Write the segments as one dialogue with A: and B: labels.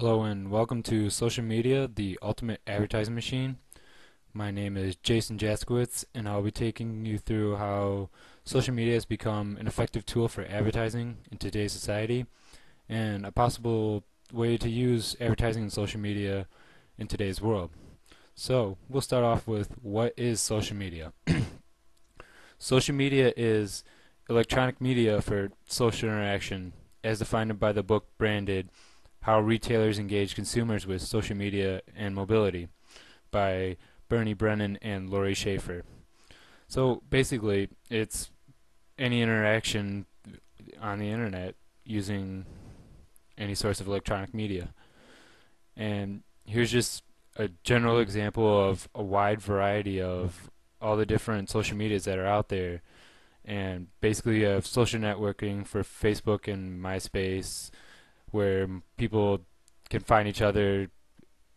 A: Hello and welcome to Social Media, the Ultimate Advertising Machine. My name is Jason Jaskowitz, and I'll be taking you through how social media has become an effective tool for advertising in today's society and a possible way to use advertising and social media in today's world. So, we'll start off with what is social media? Social media is electronic media for social interaction as defined by the book branded How Retailers Engage Consumers with Social Media and Mobility by Bernie Brennan and Lori Schaefer. So basically, it's any interaction on the internet using any source of electronic media. And here's just a general example of a wide variety of all the different social medias that are out there. And basically, you have social networking for Facebook and MySpace, where people can find each other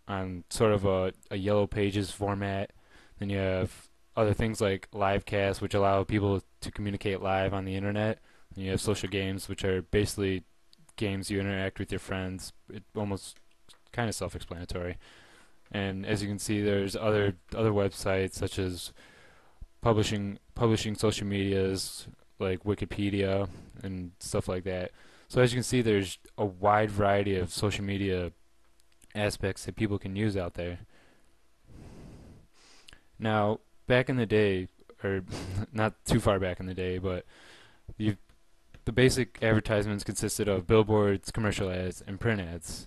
A: on sort of a yellow pages format. Then you have other things like Livecast, which allow people to communicate live on the internet. And you have social games, which are basically games you interact with your friends. It almost kind of self-explanatory. And as you can see, there's other websites such as publishing social medias like Wikipedia and stuff like that. So as you can see, there's a wide variety of social media aspects that people can use out there. Now, back in the day, or not too far back in the day, but the the basic advertisements consisted of billboards, commercial ads, and print ads.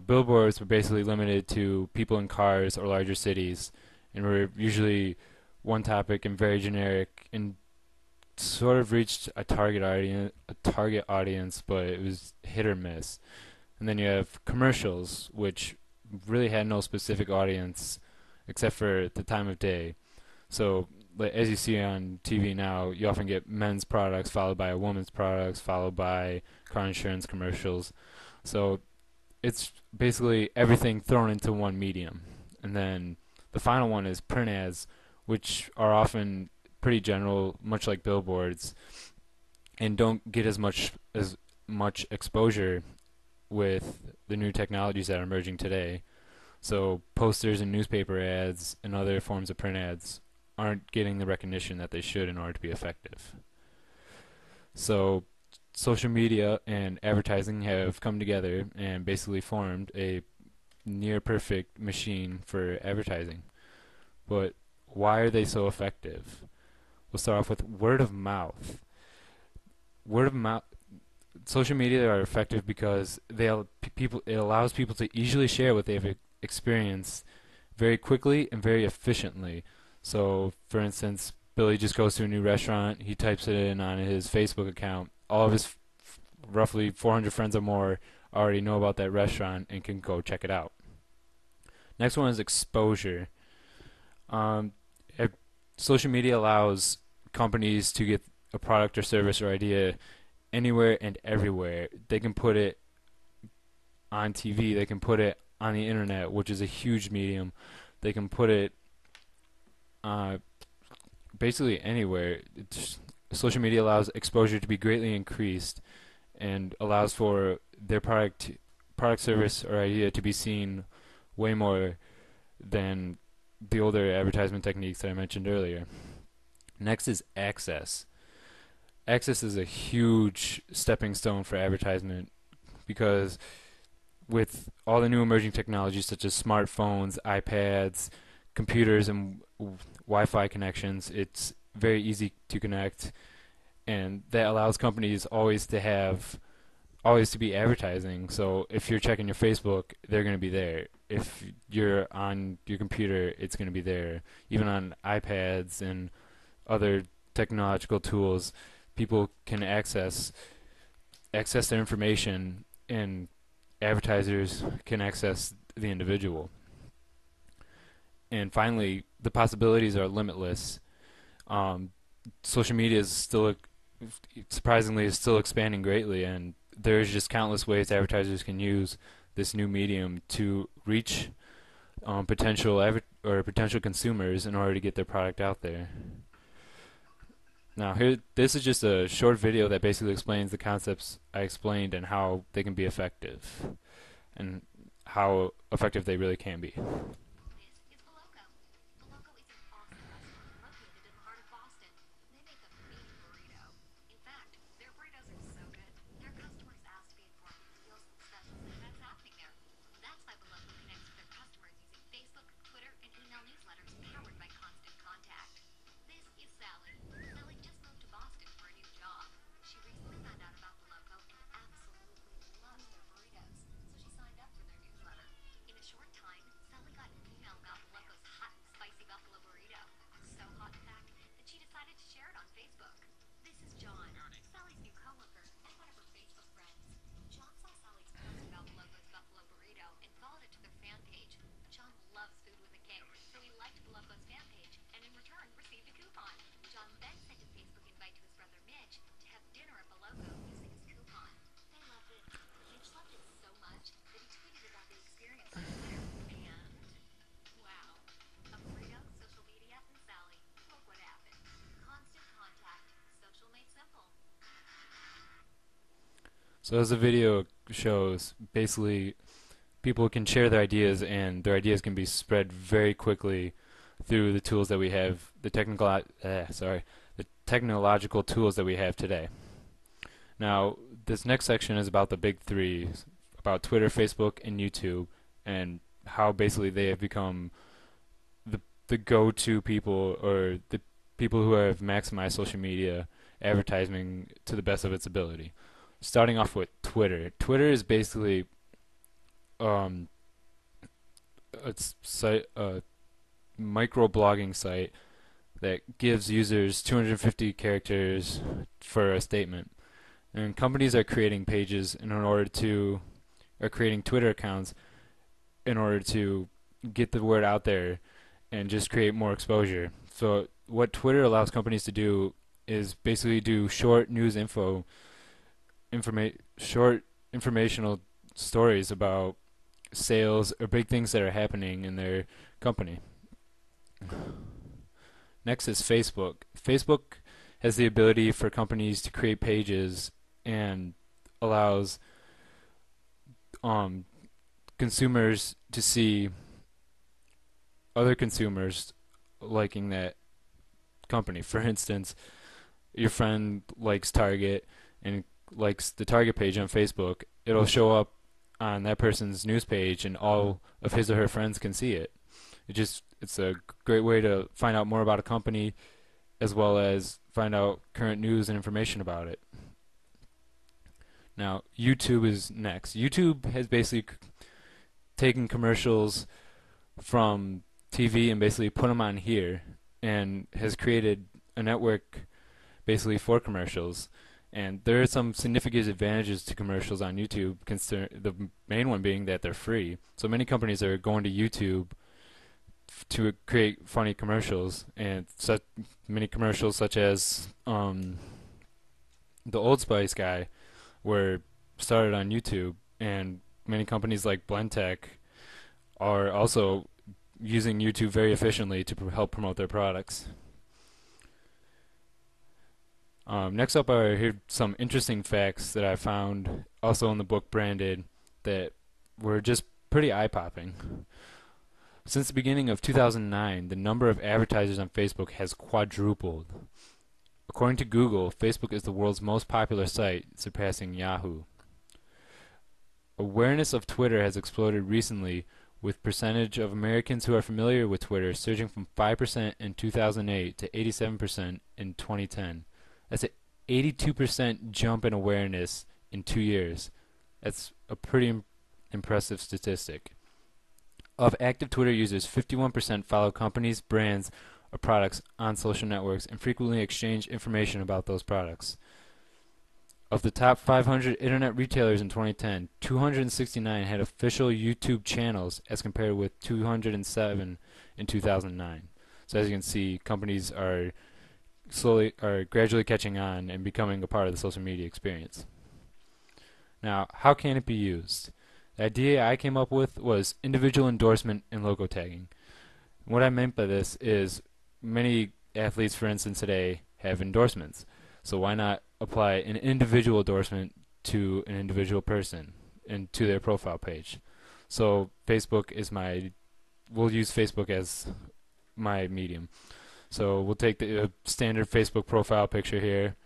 A: Billboards were basically limited to people in cars or larger cities, and were usually one topic and very generic, and sort of reached a target audience, but it was hit or miss. And then you have commercials, which really had no specific audience except for the time of day. So, as you see on TV now, you often get men's products followed by a woman's products, followed by car insurance commercials. So, it's basically everything thrown into one medium. And then the final one is print ads, which are often pretty general, much like billboards, and don't get as much exposure with the new technologies that are emerging today. So posters and newspaper ads and other forms of print ads aren't getting the recognition that they should in order to be effective. So social media and advertising have come together and basically formed a near perfect machine for advertising. But why are they so effective? We'll start off with word of mouth. Word of mouth Social media are effective because it allows people to easily share what they've experienced very quickly and very efficiently. So, for instance, Billy just goes to a new restaurant, he types it in on his Facebook account. All of his roughly 400 friends or more already know about that restaurant and can go check it out. Next one is exposure. Um, e- Social media allows companies to get a product or service or idea anywhere and everywhere. They can put it on TV, they can put it on the internet, which is a huge medium. They can put it uh, basically anywhere. Social media allows exposure to be greatly increased and allows for their product, service, or idea to be seen way more than the older advertisement techniques that I mentioned earlier. Next is access. Access is a huge stepping stone for advertisement because with all the new emerging technologies such as smartphones, iPads, computers, and Wi-Fi connections, it's very easy to connect, and that allows companies always to be advertising. So if you're checking your Facebook, they're going to be there. If you're on your computer, it's going to be there. Even on iPads and other technological tools, people can access their information, and advertisers can access the individual. And finally, the possibilities are limitless. Um, Social media is still surprisingly is still expanding greatly, and there's just countless ways advertisers can use this new medium to reach potential consumers in order to get their product out there. Now, this is just a short video that basically explains the concepts I explained and how they can be effective. And how effective they really can be.
B: This is Beloco. Beloco is an awesome restaurant located in the heart of Boston. They make a mean burrito. In fact, their burritos are so good, their customers ask to be informed of deals and specials and events happening there. That's why Beloco connects with their customers using Facebook, Twitter, and email newsletters powered by Constant Contact. This is Sally. Sally just moved to Boston for a new job. She recently found out about Beloco and absolutely loves their burritos, so she signed up for their newsletter. In a short time, Sally got an email about Beloco's hot and spicy buffalo burrito. So hot, in fact, that she decided to share it on Facebook. This is John, Sally's new coworker and one of her Facebook friends. John saw Sally's post about Beloco's buffalo burrito and followed it to their fan page. John loves food with a kick, so he liked Beloco's fan page and in return received a coupon. John then sent a Facebook invite to his brother Mitch to have dinner at Beloco using his coupon. They loved it. Mitch loved it so much that he tweeted about the experience on Twitter. And, wow, a burrito, social media, and Sally. Look what happened. Constant contact. Social made simple.
A: So as the video shows, basically people can share their ideas and their ideas can be spread very quickly through the tools that we have, the technological tools that we have today. Now, this next section is about the big three, about Twitter, Facebook, and YouTube, and how basically they have become the go-to people, or the people who have maximized social media advertising to the best of its ability. Starting off with Twitter. Twitter is basically um, a microblogging site that gives users 250 characters for a statement. And companies are creating pages are creating Twitter accounts in order to get the word out there and just create more exposure. So what Twitter allows companies to do is basically do short short informational stories about sales or big things that are happening in their company. Next is Facebook. Facebook has the ability for companies to create pages and allows um, consumers to see other consumers liking that company. For instance, your friend likes Target and likes the Target page on Facebook. It'll show up on that person's news page, and all of his or her friends can see it. It's a great way to find out more about a company, as well as find out current news and information about it. Now, YouTube is next. YouTube has basically taken commercials from TV and basically put them on here, and has created a network basically for commercials. And there are some significant advantages to commercials on YouTube, the main one being that they're free. So many companies are going to YouTube to create funny commercials, and such many commercials such as the Old Spice guy were started on YouTube, and many companies like Blendtec are also using YouTube very efficiently to help promote their products. Next up are here some interesting facts that I found also in the book Branded that were just pretty eye-popping. Since the beginning of 2009, the number of advertisers on Facebook has quadrupled. According to Google, Facebook is the world's most popular site, surpassing Yahoo. Awareness of Twitter has exploded recently, with percentage of Americans who are familiar with Twitter surging from 5% in 2008 to 87% in 2010. That's an 82% jump in awareness in 2 years. That's a pretty impressive statistic. Of active Twitter users, 51% follow companies, brands, or products on social networks and frequently exchange information about those products. Of the top 500 internet retailers in 2010, 269 had official YouTube channels as compared with 207 in 2009. So as you can see, companies are gradually catching on and becoming a part of the social media experience. Now, how can it be used? The idea I came up with was individual endorsement and logo tagging. What I meant by this is many athletes, for instance, today have endorsements. So why not apply an individual endorsement to an individual person and to their profile page? So Facebook is my we'll use Facebook as my medium. So we'll take the standard Facebook profile picture here,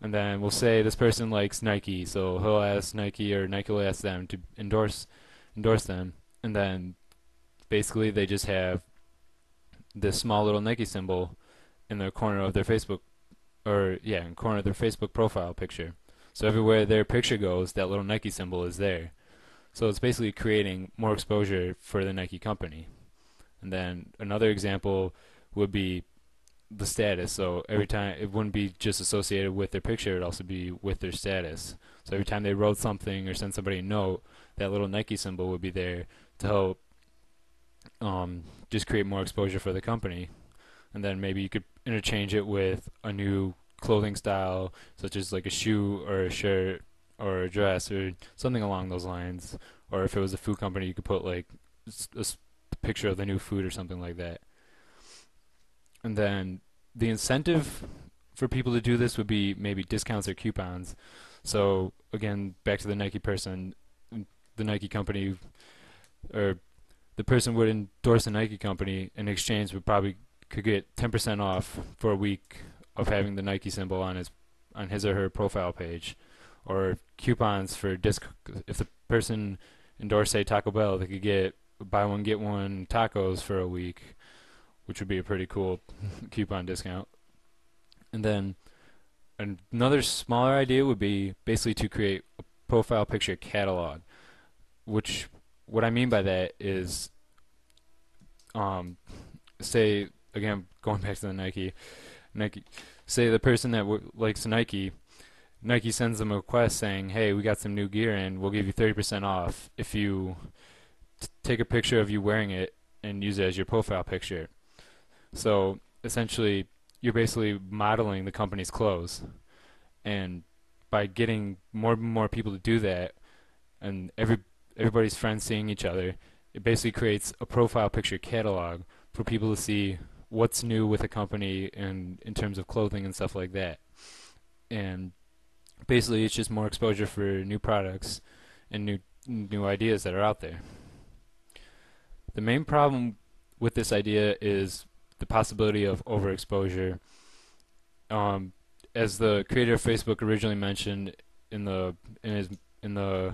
A: and then we'll say this person likes Nike, so he'll ask Nike or Nike will ask them to endorse them, and then basically they just have this small little Nike symbol in the corner of their Facebook or yeah, in the corner of their Facebook profile picture. So everywhere their picture goes, that little Nike symbol is there. So it's basically creating more exposure for the Nike company. And then another example would be the status. So every time it wouldn't be just associated with their picture, it'd also be with their status. So every time they wrote something or sent somebody a note, that little Nike symbol would be there to help just create more exposure for the company. And then maybe you could interchange it with a new clothing style, such as like a shoe or a shirt or a dress or something along those lines. Or if it was a food company, you could put like a picture of the new food or something like that. And then the incentive for people to do this would be maybe discounts or coupons. So again, back to the Nike person, the Nike company or the person would endorse a Nike company in exchange would probably could get 10% off for a week of having the Nike symbol on his or her profile page, or coupons for disc. If the person endorsed say Taco Bell, they could get buy one get one tacos for a week, which would be a pretty cool coupon discount. And then another smaller idea would be basically to create a profile picture catalog, which what I mean by that is um, say again going back to the Nike, say the person that likes Nike, Nike sends them a request saying, "Hey, we got some new gear and we'll give you 30% off if you take a picture of you wearing it and use it as your profile picture." So essentially, you're basically modeling the company's clothes, and by getting more and more people to do that, and everybody's friends seeing each other, it basically creates a profile picture catalog for people to see what's new with a company and in terms of clothing and stuff like that. And basically, it's just more exposure for new products and new ideas that are out there. The main problem with this idea is the possibility of overexposure. Um, as the creator of Facebook originally mentioned in the in his in the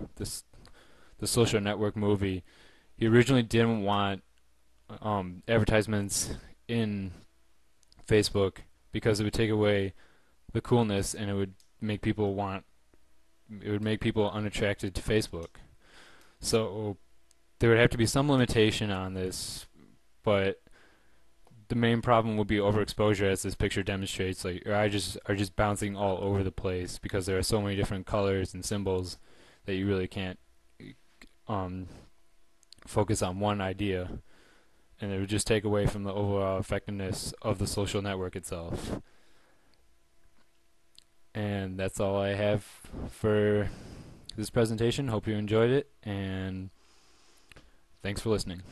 A: Social Network movie, he originally didn't want advertisements in Facebook because it would take away the coolness and it would make people unattracted to Facebook. So there would have to be some limitation on this, but the main problem would be overexposure, as this picture demonstrates. Like your eyes are just bouncing all over the place because there are so many different colors and symbols that you really can't um, focus on one idea, and it would just take away from the overall effectiveness of the social network itself. And that's all I have for this presentation. Hope you enjoyed it, and thanks for listening.